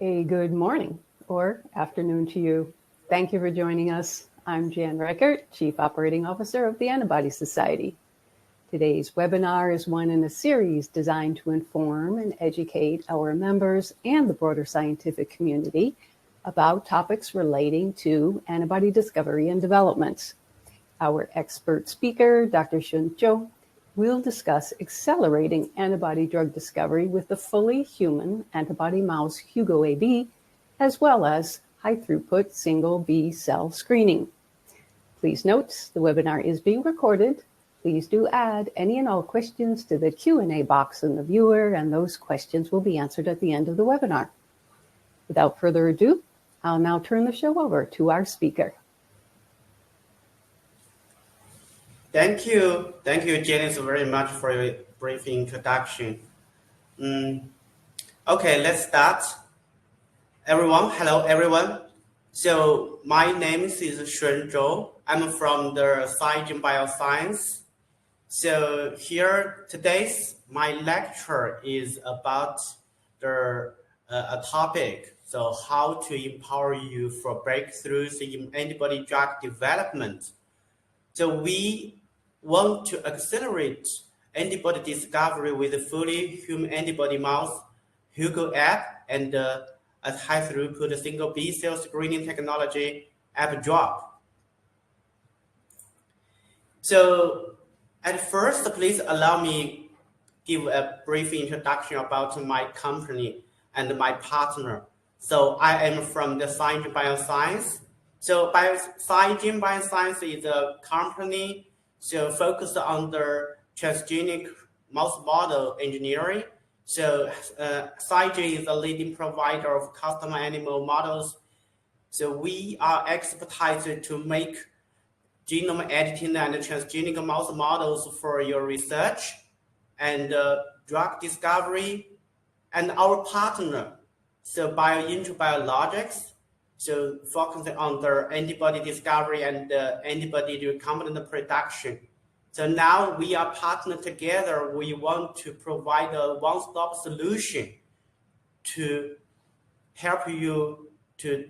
A good morning or afternoon to you. Thank you for joining us. I'm Jan Reichert, Chief Operating Officer of the Antibody Society. Today's webinar is one in a series designed to inform and educate our members and the broader scientific community about topics relating to antibody discovery and development. Our expert speaker, Dr. Shun Zhou, will discuss accelerating antibody drug discovery with the fully human antibody mouse HUGO-Ab, as well as high-throughput single B cell screening. Please note, the webinar is being recorded. Please do add any and all questions to the Q&A box in the viewer, and those questions will be answered at the end of the webinar. Without further ado, I'll now turn the show over to our speaker. Thank you, Janice, very much for your brief introduction. Okay, let's start. Hello everyone. So my name is Shun Zhou. I'm from the Cyagen Bioscience. So here my lecture is about a topic. So how to empower you for breakthroughs in antibody drug development. So we want to accelerate antibody discovery with a fully human antibody mouse, HUGO-Ab, and a high-throughput single B cell screening technology, AbDrop. So at first, please allow me give a brief introduction about my company and my partner. So I am from the Cyagen Bioscience. So Cyagen Bioscience is a company focused on the transgenic mouse model engineering. So Cyagen is a leading provider of custom animal models. So we are expertise to make genome editing and transgenic mouse models for your research and drug discovery. And our partner, so Biointron Biologics, so focusing on the antibody discovery and antibody recombinant production. So now we are partnered together. We want to provide a one-stop solution to help you to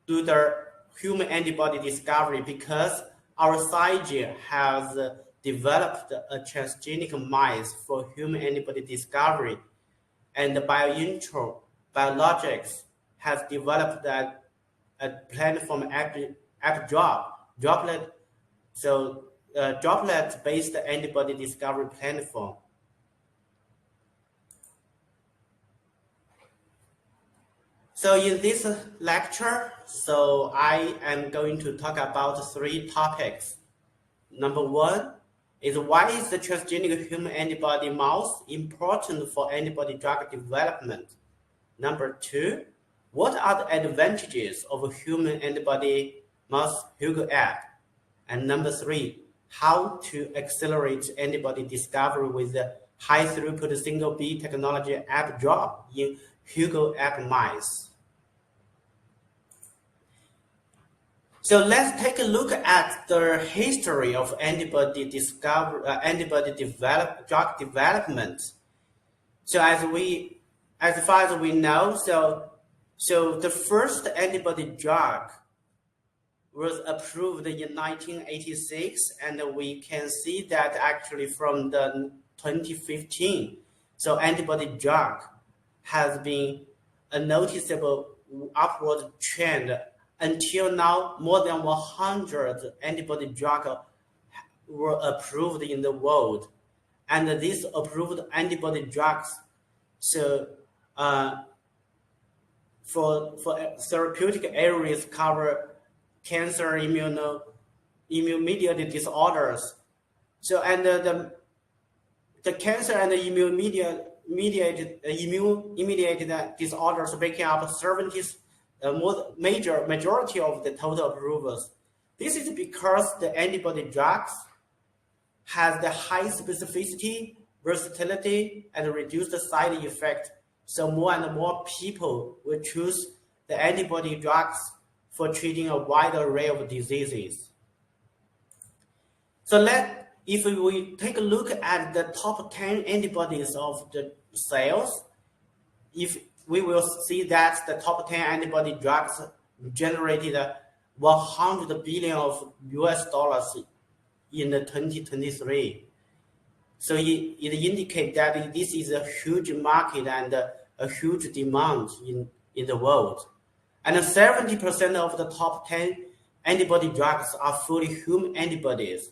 do the human antibody discovery, because our Cyagen has developed a transgenic mice for human antibody discovery, and the Biointron Biologics has developed a platform AbDrop, droplet-based antibody discovery platform. So in this lecture, so I am going to talk about 3 topics. Number 1 is why is the transgenic human antibody mouse important for antibody drug development? Number 2, what are the advantages of a human antibody mouse HUGO-Ab? And number 3, how to accelerate antibody discovery with the high-throughput single B technology AbDrop in HUGO-Ab mice. So let's take a look at the history of antibody discovery, drug development. So as far as we know, so the first antibody drug was approved in 1986, and we can see that actually from the 2015. So antibody drug has been a noticeable upward trend. Until now, more than 100 antibody drugs were approved in the world. And these approved antibody drugs, so for therapeutic areas cover cancer, immune-mediated disorders. So and the cancer and the immune-mediated disorders making up majority of the total approvals. This is because the antibody drugs has the high specificity, versatility, and reduced side effect. So more and more people will choose the antibody drugs for treating a wide array of diseases. So if we take a look at the top 10 antibodies of the cells, if we will see that the top 10 antibody drugs generated 100 billion of US dollars in 2023. So it indicates that this is a huge market and a huge demand in the world. And 70% of the top 10 antibody drugs are fully human antibodies.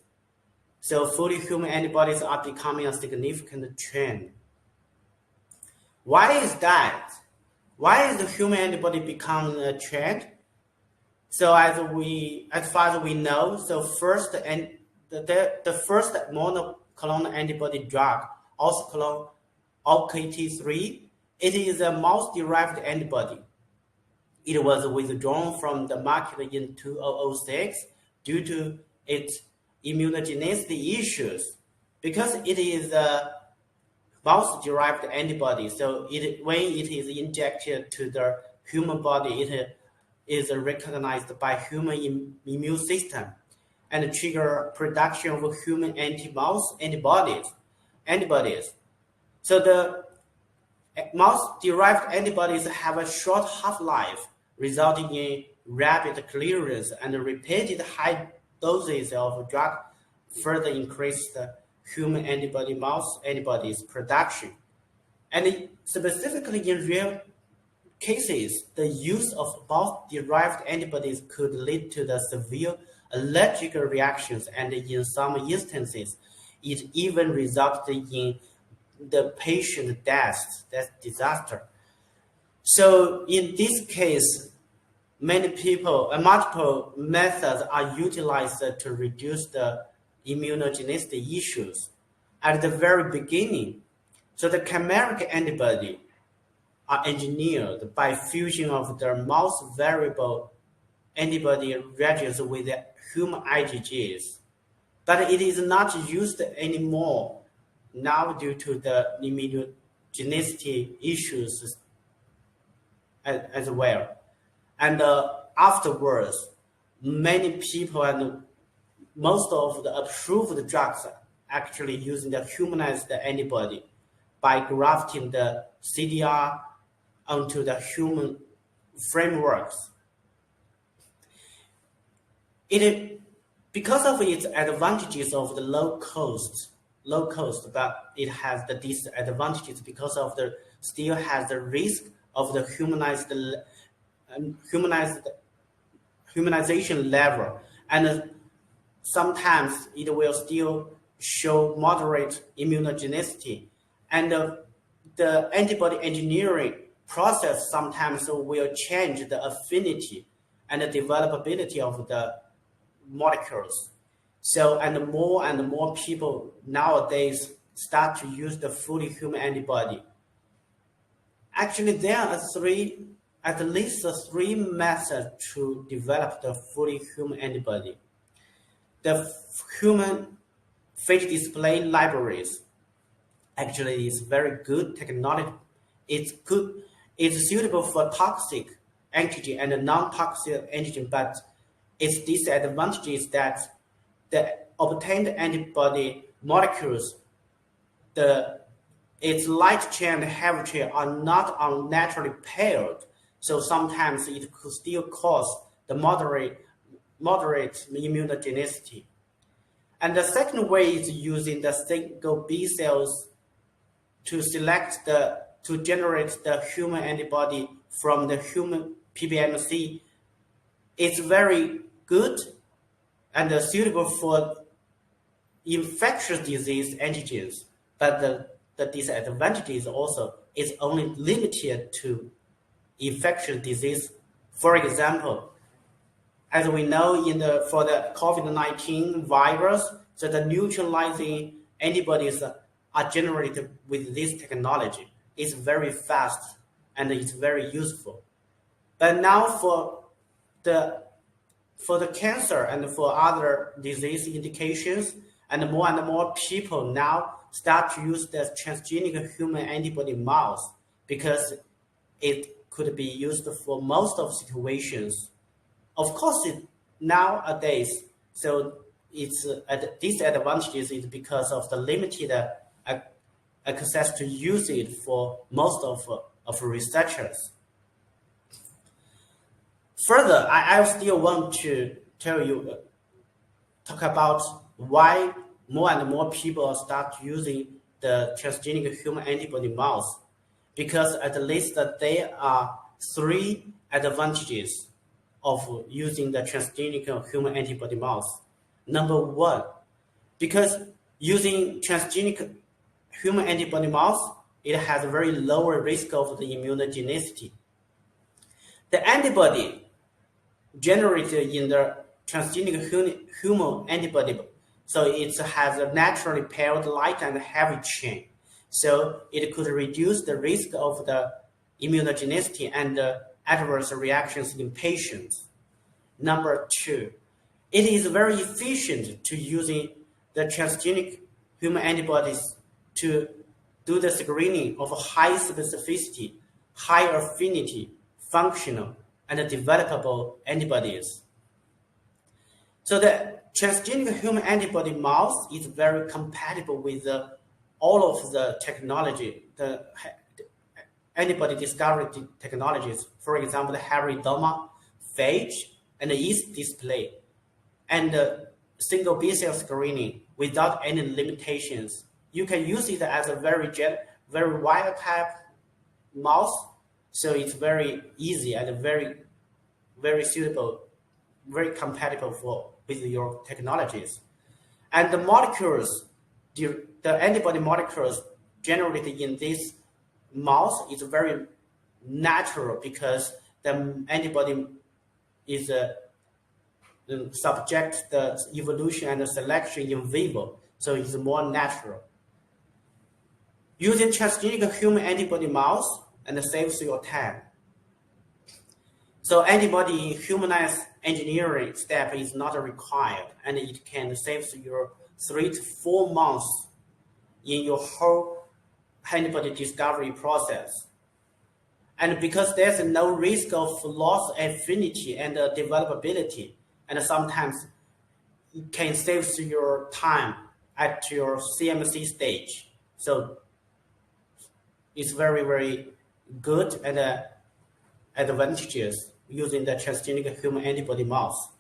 So fully human antibodies are becoming a significant trend. Why is that? Why is the human antibody becoming a trend? So as far as we know, so first and the first monoclonal antibody drug, also called OKT3, it is a mouse-derived antibody. It was withdrawn from the market in 2006 due to its immunogenicity issues. Because it is a mouse-derived antibody, so when it is injected to the human body, it is recognized by human immune system and trigger production of human anti-mouse antibodies. So the mouse-derived antibodies have a short half-life, resulting in rapid clearance, and repeated high doses of drug further increase the human mouse antibodies production. And specifically in real cases, the use of mouse-derived antibodies could lead to the severe allergic reactions, and in some instances, it even resulted in the patient death. That's disaster. So in this case, multiple methods are utilized to reduce the immunogenicity issues. At the very beginning, so the chimeric antibody are engineered by fusion of the mouse variable antibody regions with the human IgGs. But it is not used anymore now due to the immunogenicity issues as well. And afterwards, many people and most of the approved drugs are actually using the humanized antibody by grafting the CDR onto the human frameworks. Because of its advantages of the low cost, but it has the disadvantages because of the still has the risk of the humanization level, and sometimes it will still show moderate immunogenicity, and the antibody engineering process sometimes will change the affinity and the developability of the molecules. So, and more people nowadays start to use the fully human antibody. Actually, there are at least three methods to develop the fully human antibody. The human phage display libraries actually is very good technology. It's suitable for toxic antigen and non-toxic antigen, but its disadvantage is that the obtained antibody molecules, its light chain and heavy chain are not unnaturally paired. So sometimes it could still cause the moderate immunogenicity. And the second way is using the single B cells to generate the human antibody from the human PBMC. It's very good and suitable for infectious disease antigens, but the disadvantage is also it's only limited to infectious disease. For example, as we know for the COVID-19 virus, so the neutralizing antibodies are generated with this technology. It's very fast and it's very useful. But now for the cancer and for other disease indications, and more people now start to use the transgenic human antibody mouse because it could be used for most of situations. Of course, nowadays, so its disadvantages is because of the limited access to use it for most of of researchers. Further, I still want to talk about why more and more people start using the transgenic human antibody mouse, because at least there are 3 advantages of using the transgenic human antibody mouse. Number 1, because using transgenic human antibody mouse, it has a very lower risk of the immunogenicity. The antibody generated in the transgenic human antibody, so it has a naturally paired light and heavy chain, so it could reduce the risk of the immunogenicity and adverse reactions in patients. Number 2, it is very efficient to using the transgenic human antibodies to do the screening of high specificity, high affinity, functional, and developable antibodies. So the transgenic human antibody mouse is very compatible with all of the technology, the antibody discovery technologies, for example, the hybridoma, phage, and the yeast display, and single B-cell screening without any limitations. You can use it as a very wild type mouse, so it's very easy and very suitable, very compatible with your technologies. And the molecules, the antibody molecules generated in this mouse is very natural, because the antibody is subject the evolution and the selection in vivo, so it's more natural. Using transgenic human antibody mouse and saves your time. So antibody humanized engineering step is not required, and it can save your 3 to 4 months in your whole antibody discovery process. And because there's no risk of loss of affinity and developability, and sometimes it can save your time at your CMC stage. So it's very, very good and advantageous using the transgenic human antibody mouse.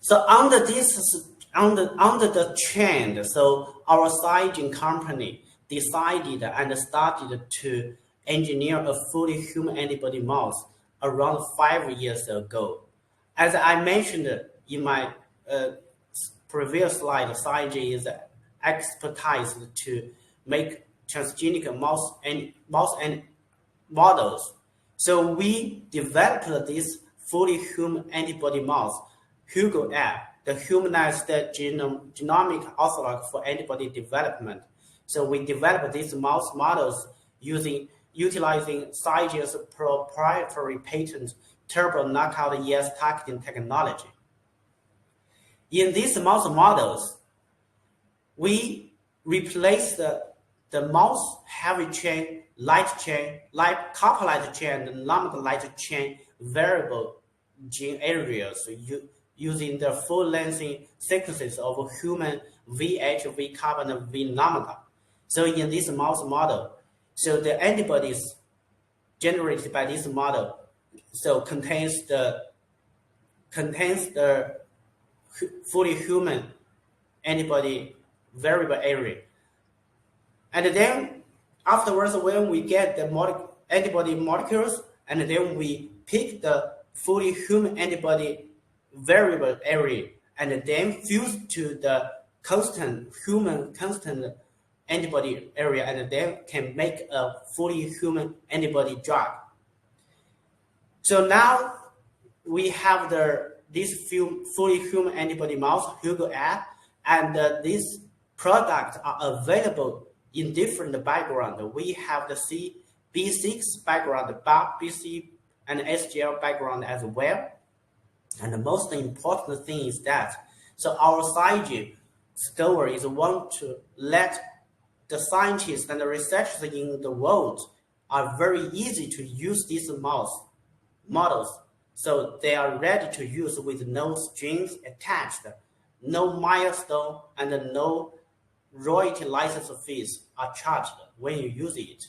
So under the trend, so our Cyagen company decided and started to engineer a fully human antibody mouse around 5 years ago. As I mentioned in my previous slide, Cyagen is expertise to make transgenic mouse and models. So we developed this fully human antibody mouse, HUGO-Ab, the humanized genomic ortholog for antibody development. So we developed these mouse models utilizing Cyagen's proprietary patent turbo knockout ES targeting technology. In these mouse models, we replaced the mouse heavy chain, copper light chain, and lambda light chain variable gene areas using the full-length sequences of human VH, V carbon, and V lambda. So in this mouse model, so the antibodies generated by this model so contains the fully human antibody variable area. And then afterwards, when we get the antibody molecules, and then we pick the fully human antibody variable area, and then fuse to the constant antibody area, and then can make a fully human antibody drug. So now we have this fully human antibody mouse, HUGO-Ab, and these products are available in different background. We have the B6 background, BC and SGL background as well. And the most important thing is that, so our Cyagen goal is want to let the scientists and the researchers in the world are very easy to use these mouse models. So they are ready to use with no strings attached, no milestone, and no royalty license fees are charged when you use it.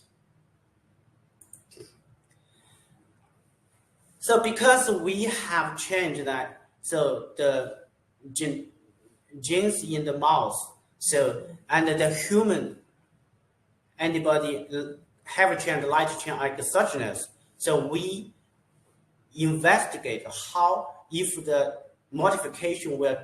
So because we have changed that, so the genes in the mouse, so and the human antibody heavy chain, light chain are exogenous. So we investigate how if the modification will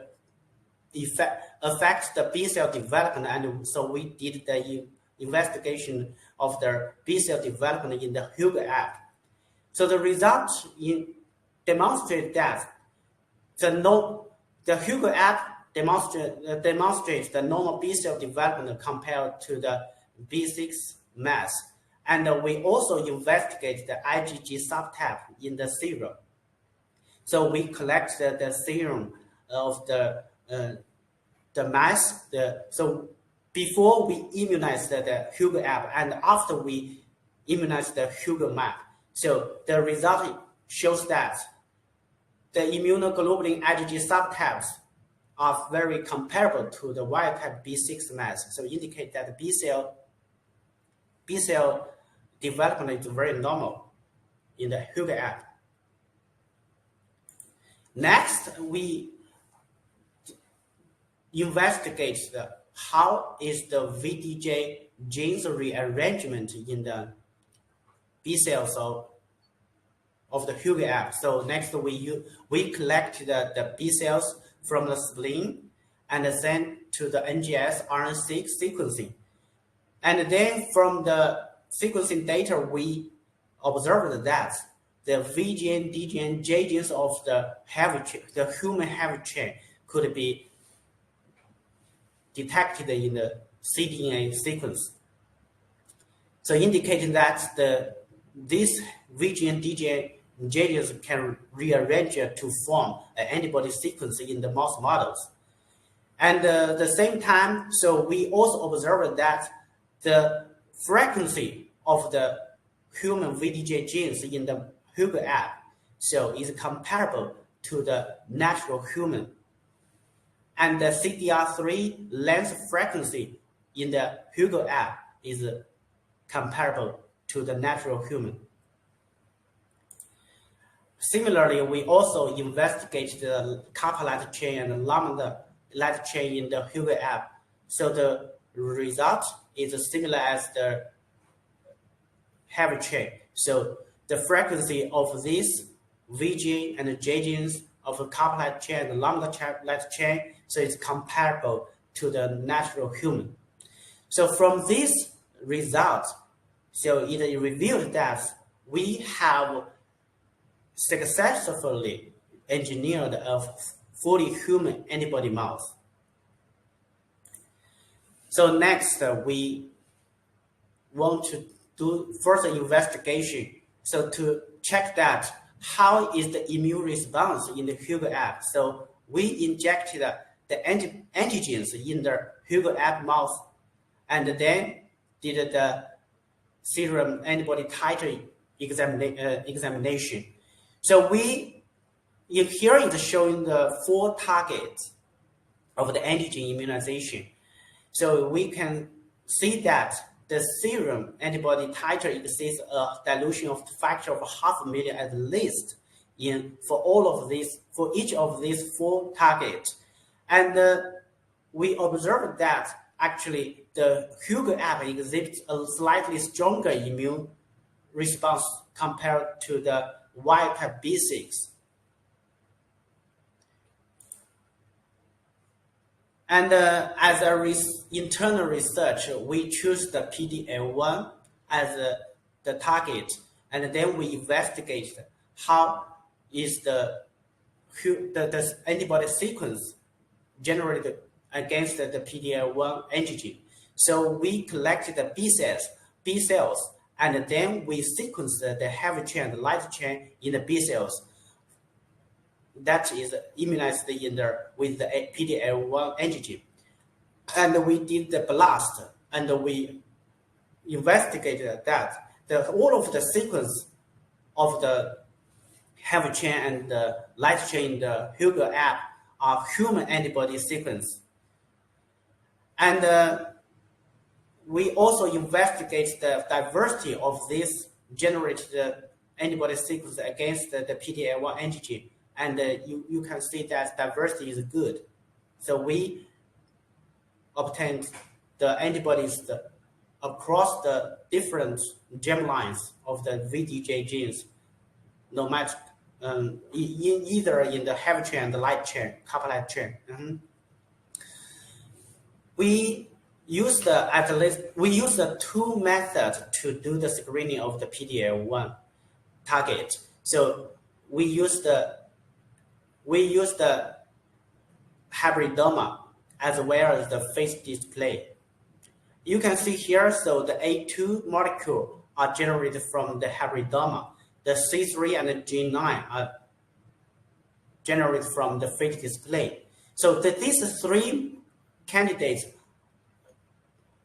affect the B cell development, and so we did the investigation of the B cell development in the HUGO-Ab. So the results demonstrate that the HUGO-Ab demonstrates the normal B cell development compared to the B6 mass. And we also investigate the IgG subtype in the serum. So we collect the serum of the mass. So before we immunize the HUGO-Ab and after we immunize the HUGO-Map, so the result shows that the immunoglobulin IgG subtypes are very comparable to the wild type B6 mass. So indicate that the B cell development is very normal in the HUGO-Ab. Next, we investigate how is the VDJ genes rearrangement in the B cells of the HUGO-Ab. So next we collect the B cells from the spleen and send to the NGS RNA sequencing. And then from the sequencing data, we observed that the V gene, D gene, J genes of the human heavy chain could be detected in the cDNA sequence. So indicating that this V gene, D gene, J genes can rearrange to form an antibody sequence in the mouse models. And at the same time, so we also observed that the frequency of the human VDJ genes in the HUGO-Ab so is comparable to the natural human. And the CDR3 length frequency in the HUGO-Ab is comparable to the natural human. Similarly, we also investigate the kappa light chain and lambda light chain in the HUGO-Ab. So the result is similar as the heavy chain. So the frequency of these V gene and J genes of the kappa light chain and lambda light chain, so it's comparable to the natural human. So from this result, so it revealed that we have successfully engineered a fully human antibody mouse. So next, we want to do further investigation. So to check that how is the immune response in the HUGO-Ab. So we injected the antigens in the HUGO-Ab mouse and then did the serum antibody titer examination. So here is showing the 4 targets of the antigen immunization. So we can see that the serum antibody titer exceeds a dilution of factor of 0.5 million at least for each of these 4 targets. And we observed that actually the HUGO-Ab exhibits a slightly stronger immune response compared to the wild type B6. And as internal research, we choose the PD-L1 as the target, and then we investigate how is the antibody sequence generated against the PD-L1 antigen. So we collected the B cells, and then we sequenced the heavy chain, the light chain in the B cells that is immunized with the PD-L1 antigen. And we did the blast, and we investigated that all of the sequence of the heavy chain and the light chain in the HUGO-Ab are human antibody sequence. And we also investigate the diversity of these generated antibody sequence against the PD-L1 antigen, and you can see that diversity is good. So we obtained the antibodies across the different germlines of the VDJ genes, no matter either in the heavy chain, the light chain, coupled chain. We use the two methods to do the screening of the PD-L1 target. So we use the hybridoma as well as the phase display. You can see here, so the A2 molecule are generated from the hybridoma. The C3 and the G9 are generated from the phage display. So these three candidates,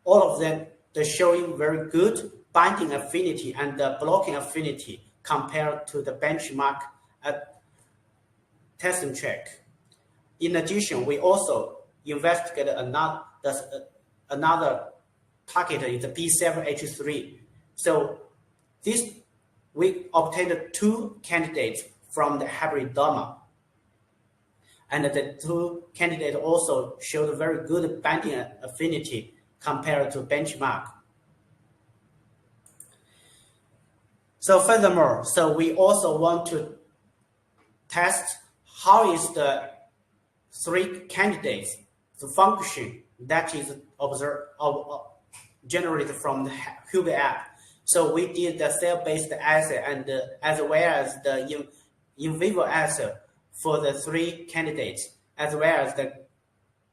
all of them, they're showing very good binding affinity and blocking affinity compared to the benchmark test and track. In addition, we also investigate another target is the B7H3. So we obtained two candidates from the hybridoma. And the two candidates also showed very good binding affinity compared to benchmark. So furthermore, so we also want to test how is the three candidates, the function that is generated from the HUGO-Ab. So we did the cell-based assay and as well as the in vivo assay for the three candidates, as well as the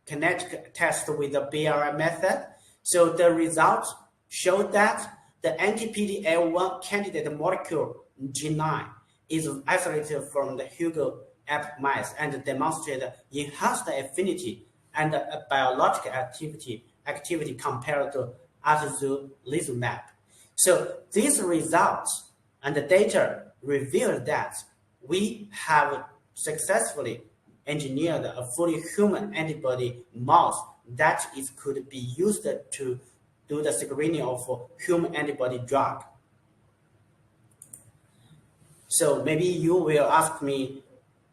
kinetic test with the BRI method. So the results showed that the anti-PD-L1 candidate molecule G9 is isolated from the HUGO-Ab mice and demonstrated enhanced affinity and biological activity compared to atezolizumab. So these results and the data reveal that we have successfully engineered a fully human antibody mouse that could be used to do the screening of human antibody drug. So maybe you will ask me,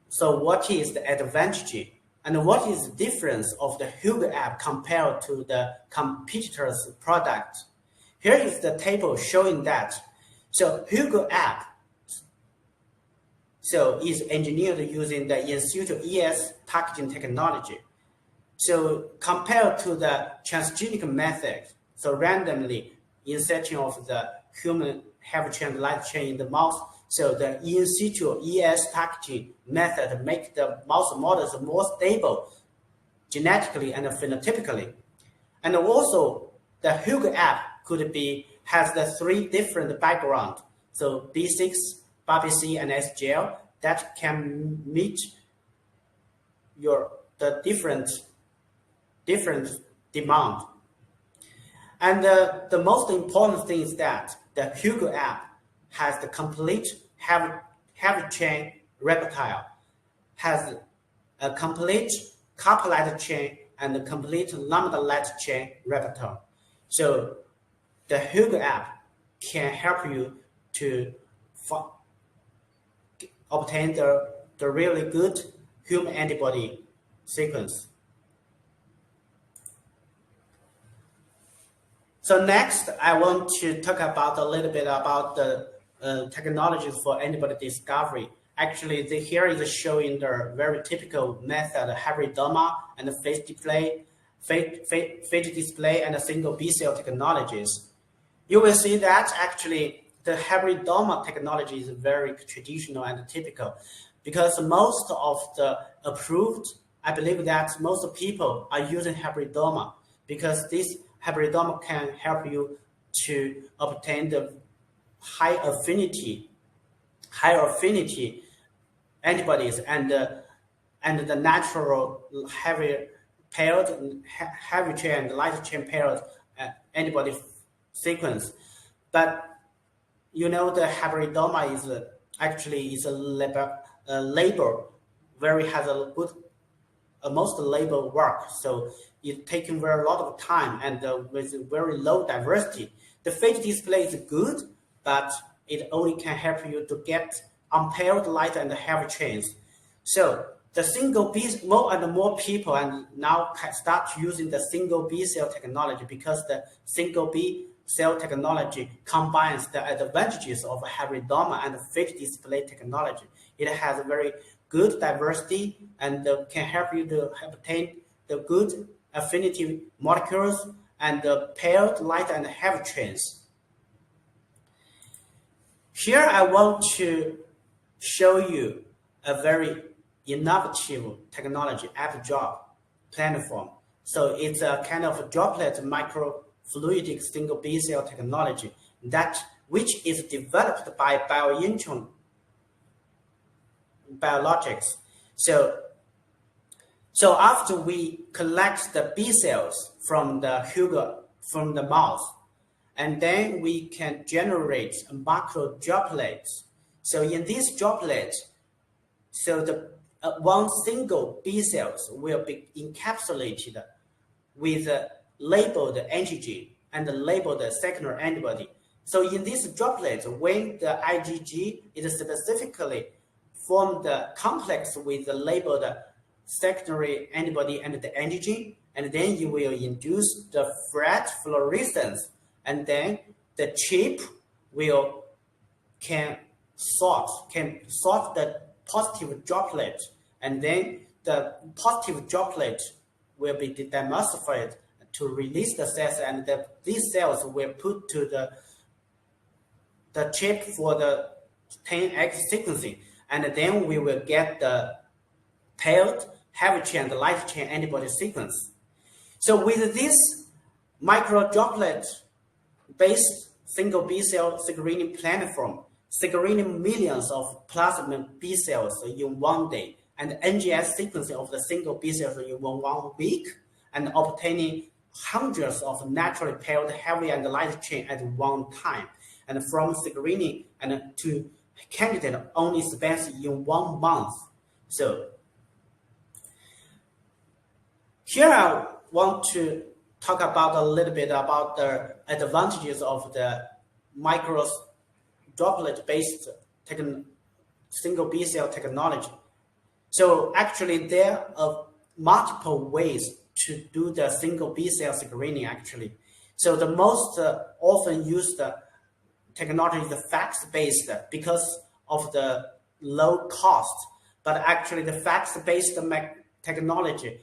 so what is the advantage and what is the difference of the HUGO-Ab compared to the competitor's product? Here is the table showing that. So HUGO-Ab is engineered using the in situ ES targeting technology. So compared to the transgenic method, so randomly inserting of the human heavy chain light chain in the mouse, so the in situ ES targeting method make the mouse models more stable genetically and phenotypically. And also the HUGO-Ab has the three different backgrounds. So B6, BABC, and SGL that can meet the different demand. And the most important thing is that the HUGO-Ab has the complete heavy chain reptile, has a complete coupled chain and a complete lambda light chain reptile. So the HUGO-Ab can help you to obtain the really good human antibody sequence. So next, I want to talk about a little bit about the technologies for antibody discovery. Actually, here is showing the very typical method, hybridoma and phage display and single B-cell technologies. You will see that actually the hybridoma technology is very traditional and typical because most of the approved, I believe that most people are using hybridoma because this hybridoma can help you to obtain the high affinity antibodies and the natural heavy chain and light chain paired antibody sequence. But you know the hybridoma is actually a label where it has a good most label work. So it's taking very lot of time and with very low diversity. The phage display is good, but it only can help you to get unpaired light and heavy chains. So the single B, more and more people and now can start using the single B cell technology, because the single B cell technology combines the advantages of hybridoma and phage display technology. It has a very good diversity and can help you to obtain the good affinity molecules and the paired light and heavy chains. Here I want to show you a very innovative technology, AbDrop platform. So it's a kind of droplet microfluidic single B cell technology which is developed by Biointron Biologics. So after we collect the B cells from the mouse, and then we can generate macro droplets. So in these droplets, so the one single B cells will be encapsulated with labeled antigen and labeled secondary antibody. So in these droplets, when the IgG is specifically formed the complex with the labeled secondary antibody and the antigen, and then you will induce the flat fluorescence, and then the chip can sort the positive droplet, and then the positive droplet will be demulsified to release the cells, and these cells will put to the chip for the 10x sequencing, and then we will get the paired heavy chain and light chain antibody sequence. So with this micro droplet based single B cell screening platform, screening millions of plasma B cells in one day, and NGS sequencing of the single B cells in 1 week, and obtaining hundreds of naturally paired heavy and light chain at one time, and from screening and to candidate only spans in 1 month. So here I want to talk about a little bit about the advantages of the micro droplet based single B cell technology. So actually there are multiple ways to do the single B cell screening actually. So the most often used technology is the fax-based because of the low cost, but actually the fax-based technology,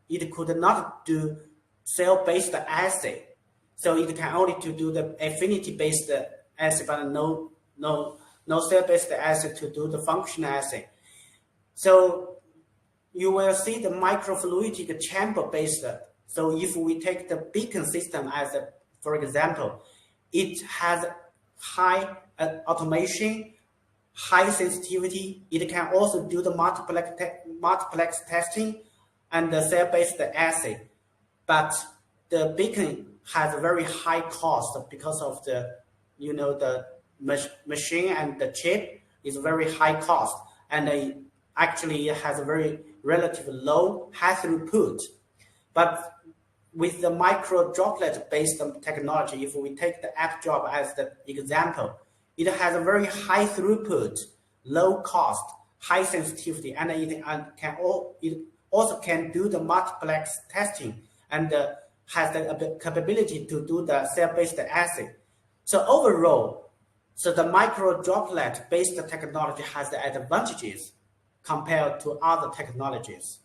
it could not do cell-based assay. So it can only to do the affinity-based assay, but no cell-based assay to do the function assay. So you will see the microfluidic chamber-based. So if we take the beacon system as for example, it has high automation, high sensitivity. It can also do the multiplex testing and the cell-based assay. But the beacon has a very high cost because of the, the machine and the chip is very high cost, and actually it has a very relatively low high throughput. But with the micro droplet based technology, if we take the AbDrop as the example, it has a very high throughput, low cost, high sensitivity, and it also can do the multiplex testing and has the capability to do the cell-based assay. So overall, the micro droplet based technology has the advantages compared to other technologies.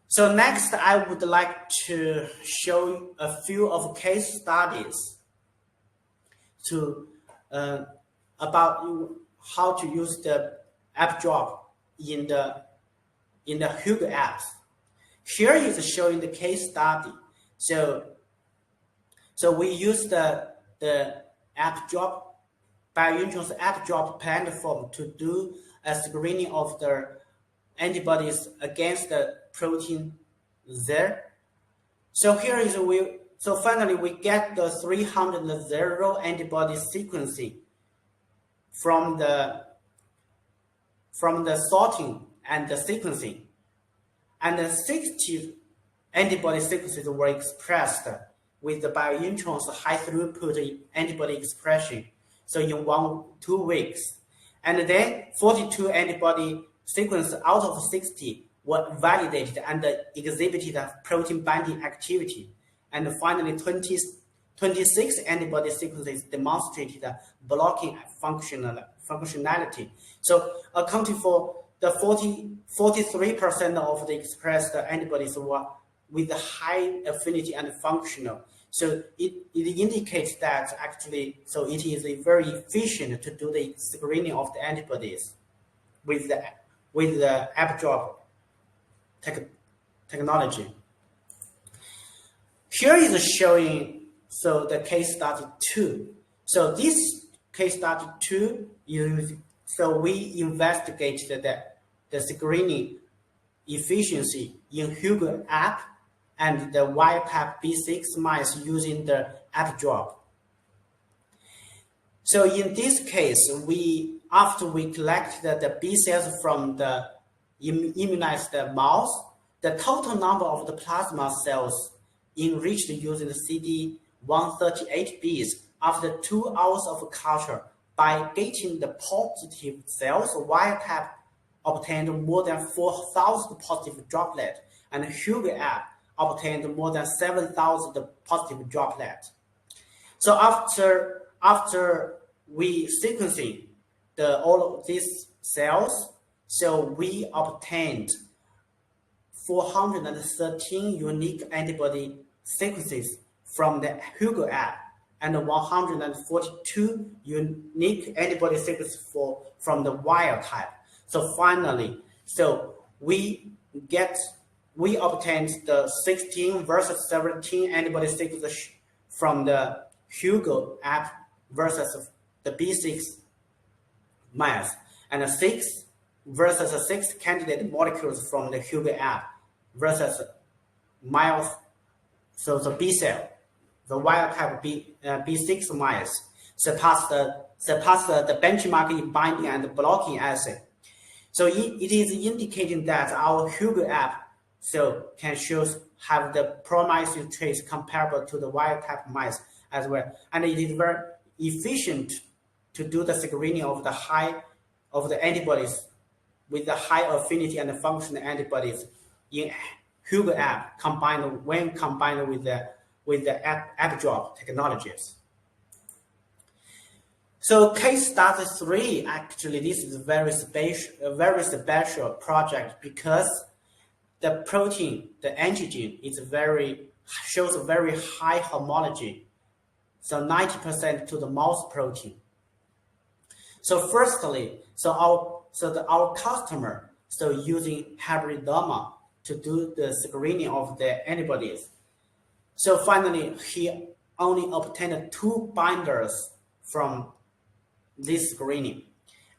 So next, I would like to show a few of case studies about how to use the AbDrop in the HUGO-Ab. Here is showing the case study. So we use the AbDrop, Biointron's AbDrop platform to do a screening of the antibodies against the protein there. So here is finally we get the 300 antibody sequencing from the sorting and the sequencing, and the 60 antibody sequences were expressed with the Biointron's high-throughput antibody expression, so in 2 weeks. And then 42 antibody sequences out of 60 were validated and exhibited protein binding activity. And finally, 26 antibody sequences demonstrated blocking functionality. So accounting for the 43% of the expressed antibodies were with high affinity and functional. So it indicates that actually, so it is very efficient to do the screening of the antibodies with the AbDrop technology. Here is showing the case study 2. So this case study 2 is we investigated the screening efficiency in HUGO-Ab and the wild-type B6 mice using the AbDrop. So in this case, after we collected the B cells from the immunized mouse, the total number of the plasma cells enriched using the CD138Bs after 2 hours of culture by getting the positive cells, wild-type obtained more than 4,000 positive droplets, and HUGO-Ab obtained more than 7,000 positive droplets. So after we sequencing all of these cells, so we obtained 413 unique antibody sequences from the HUGO-Ab and 142 unique antibody sequences from the wild type. So finally, we obtained the 16 versus 17 antibody sequences from the HUGO-Ab versus the B6 mice, and 6 versus 6 candidate molecules from the HUGO-Ab versus mice, so the B cell, the wild type B6 mice surpassed the benchmark in binding and blocking assay. So it is indicating that our HUGO-Ab can have the promising traits comparable to the wild type mice as well, and it is very efficient to do the screening of the antibodies with the high affinity and functional antibodies in HUGO-Ab combined with the AbDrop technologies. So case study 3, actually this is a very special project because the protein, the antigen, shows a very high homology, so 90% to the mouse protein. So firstly, our customer using hybridoma to do the screening of the antibodies. So finally, he only obtained 2 binders from this screening.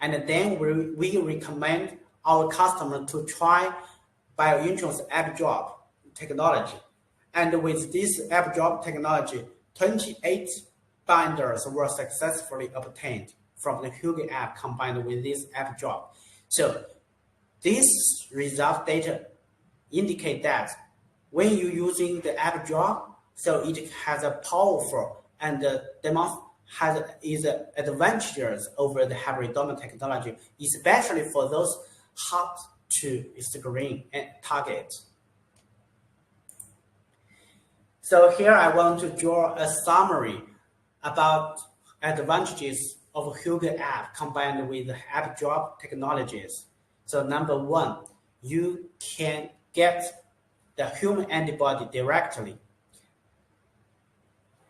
And then we recommend our customer to try Biointron's AbDrop technology. And with this AbDrop technology, 28 binders were successfully obtained from the HUGO-Ab combined with this AbDrop. So this result data indicate that when you're using the AbDrop, so it has a powerful and is advantageous over the hybridoma technology, especially for those hard to screen targets. So here I want to draw a summary about advantages of HUGO-Ab combined with AbDrop technologies. So number 1, you can get the human antibody directly.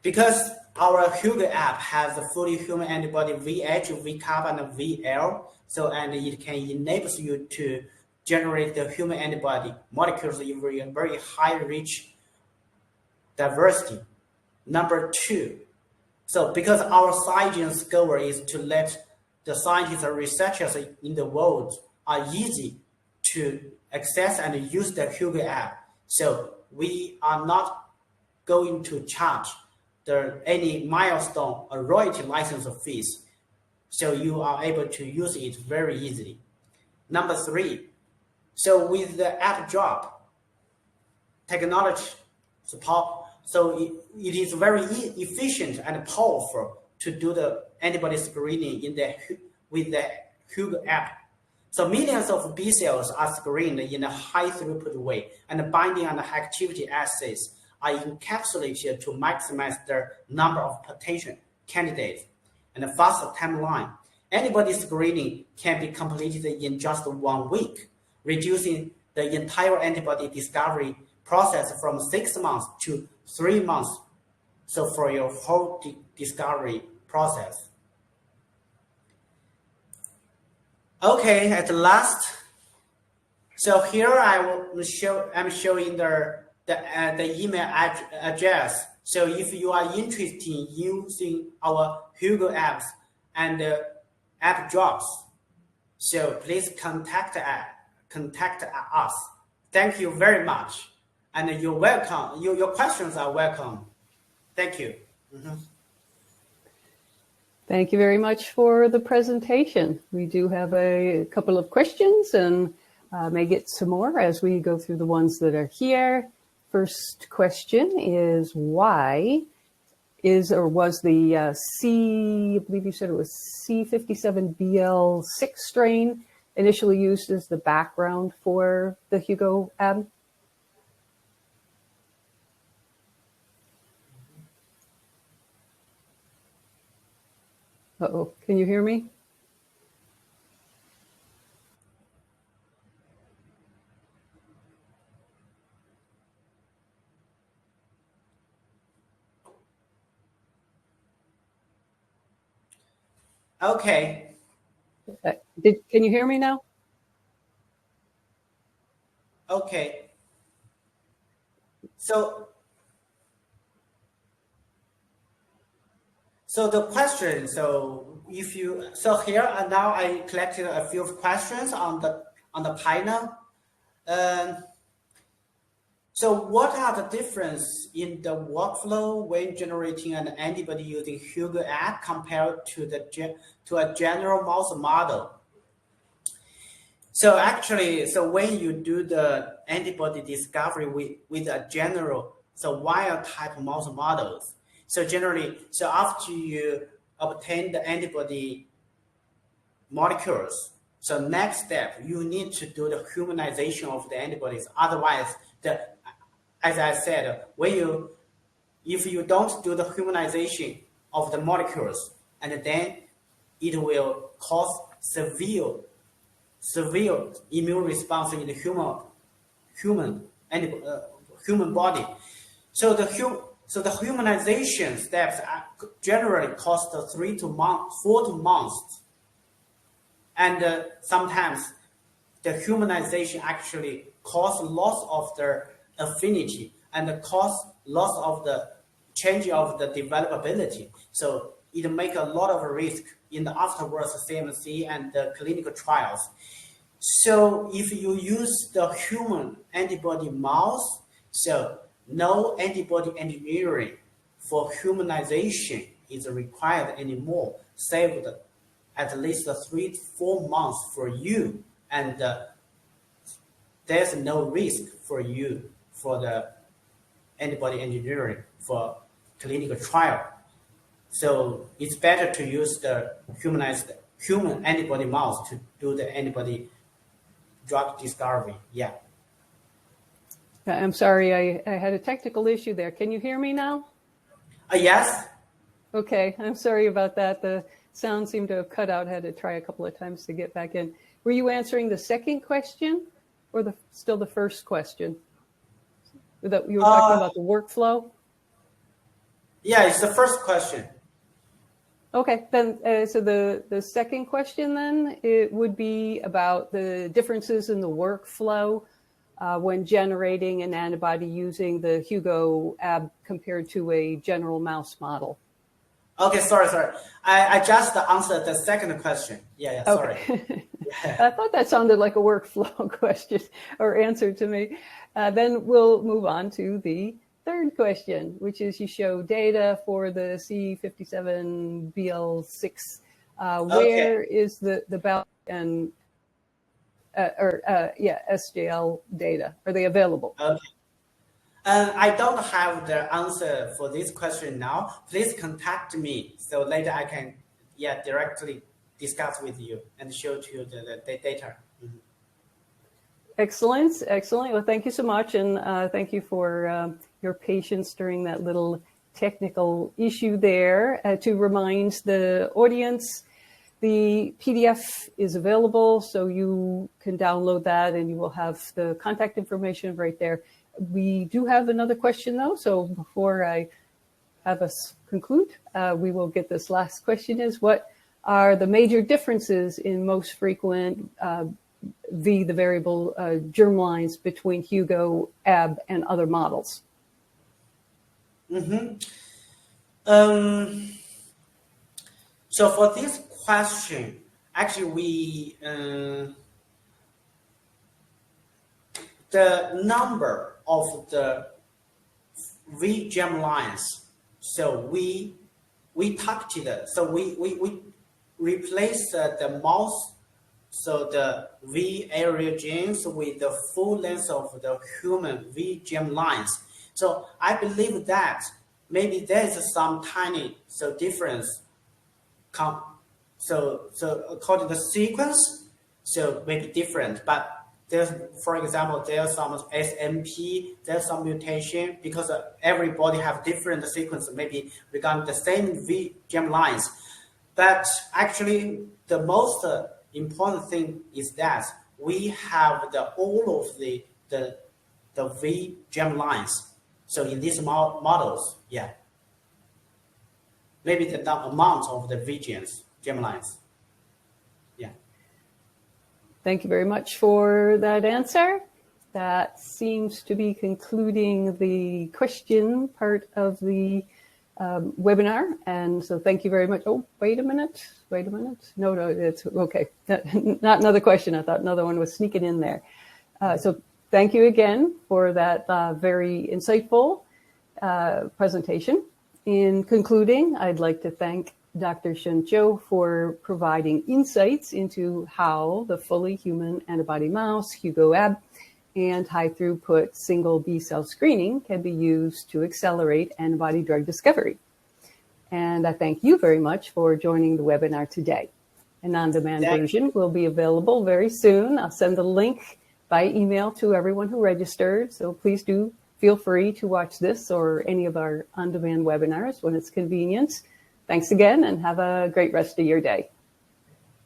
Because our HUGO-Ab has a fully human antibody VH, VCAP, and VL, and it can enable you to generate the human antibody molecules in a very high rich diversity. Number 2, because our Cyagen's goal is to let the scientists and researchers in the world are easy to access and use the HUGO-Ab, so we are not going to charge any milestone or royalty license fees, so you are able to use it very easily. Number 3, with the AbDrop technology So it is very efficient and powerful to do the antibody screening with the HUGO-Ab. So millions of B cells are screened in a high throughput way, and the binding and activity assays are encapsulated to maximize the number of potential candidates and a faster timeline. Antibody screening can be completed in just 1 week, reducing the entire antibody discovery process from 6 months to 3 months. So for your whole discovery process. Okay, at last, so here I'm showing the email address. So if you are interested in using our HUGO-Abs and AbDrops, so please contact us. Thank you very much, and you're welcome. Your questions are welcome. Thank you. Mm-hmm. Thank you very much for the presentation. We do have a couple of questions and may get some more as we go through the ones that are here. First question is, why is or was the I believe you said it was C57BL6 strain initially used as the background for the HUGO-Ab? Uh-oh, can you hear me? Okay. Can you hear me now? Okay. So the question, so here and now I collected a few questions on the panel. So what are the difference in the workflow when generating an antibody using HUGO-Ab compared to a general mouse model? So actually, when you do the antibody discovery with a general, wild type mouse models, generally, after you obtain the antibody molecules, next step, you need to do the humanization of the antibodies. Otherwise, as I said, if you don't do the humanization of the molecules, and then it will cause severe immune response in the human body. So the humanization steps generally cost 3 to 4 months, and sometimes the humanization actually cause loss of their affinity and cause loss of the change of the developability. So it make a lot of risk in the afterwards CMC and the clinical trials. So if you use the human antibody mouse, no antibody engineering for humanization is required anymore, saved at least 3 to 4 months for you, and there's no risk for you for the antibody engineering for clinical trial. So it's better to use the human antibody mouse to do the antibody drug discovery. Yeah. I'm sorry, I had a technical issue there. Can you hear me now? Yes. Okay, I'm sorry about that. The sound seemed to have cut out. I had to try a couple of times to get back in. Were you answering the second question or still the first question? That you were talking about the workflow? Yeah, it's the first question. Okay, then so the second question then, it would be about the differences in the workflow when generating an antibody using the HUGO-Ab compared to a general mouse model. Okay, sorry. I just answered the second question. Yeah, sorry. Okay. I thought that sounded like a workflow question or answer to me. Then we'll move on to the third question, which is you show data for the C57BL6. Where is the BAL and SJL data? Are they available? Okay. I don't have the answer for this question now. Please contact me so later I can directly discuss with you and show to you the data. Mm-hmm. Excellent, excellent. Well, thank you so much, and thank you for your patience during that little technical issue there. To remind the audience, the PDF is available, so you can download that and you will have the contact information right there. We do have another question, though, so before I have us conclude, we will get this last question is, what are the major differences in most frequent the variable germlines between HUGO-Ab and other models? Mm-hmm. So for this question, actually the number of the V germlines, so we targeted, so we replace the mouse, so the V area genes with the full length of the human V germlines. So I believe that maybe there is some tiny difference. So according to the sequence, so maybe different, but there's, for example, there's some SMP, there's some mutation because everybody have different sequence, maybe regarding the same V germlines. But actually, the most important thing is that we have all of the V germlines. So in these models, maybe the amount of the V germlines. Thank you very much for that answer. That seems to be concluding the question part of the webinar. And so thank you very much. Oh, wait a minute. No, it's okay. Not another question. I thought another one was sneaking in there. So thank you again for that very insightful presentation. In concluding, I'd like to thank Dr. Shun Zhou for providing insights into how the fully human antibody mouse, HUGO-Ab, and high-throughput single B-cell screening can be used to accelerate antibody drug discovery. And I thank you very much for joining the webinar today. An on-demand version will be available very soon. I'll send the link by email to everyone who registered, so please do feel free to watch this or any of our on-demand webinars when it's convenient. Thanks again, and have a great rest of your day.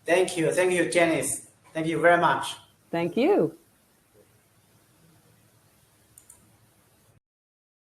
Thank you. Thank you, Janice. Thank you very much. Thank you.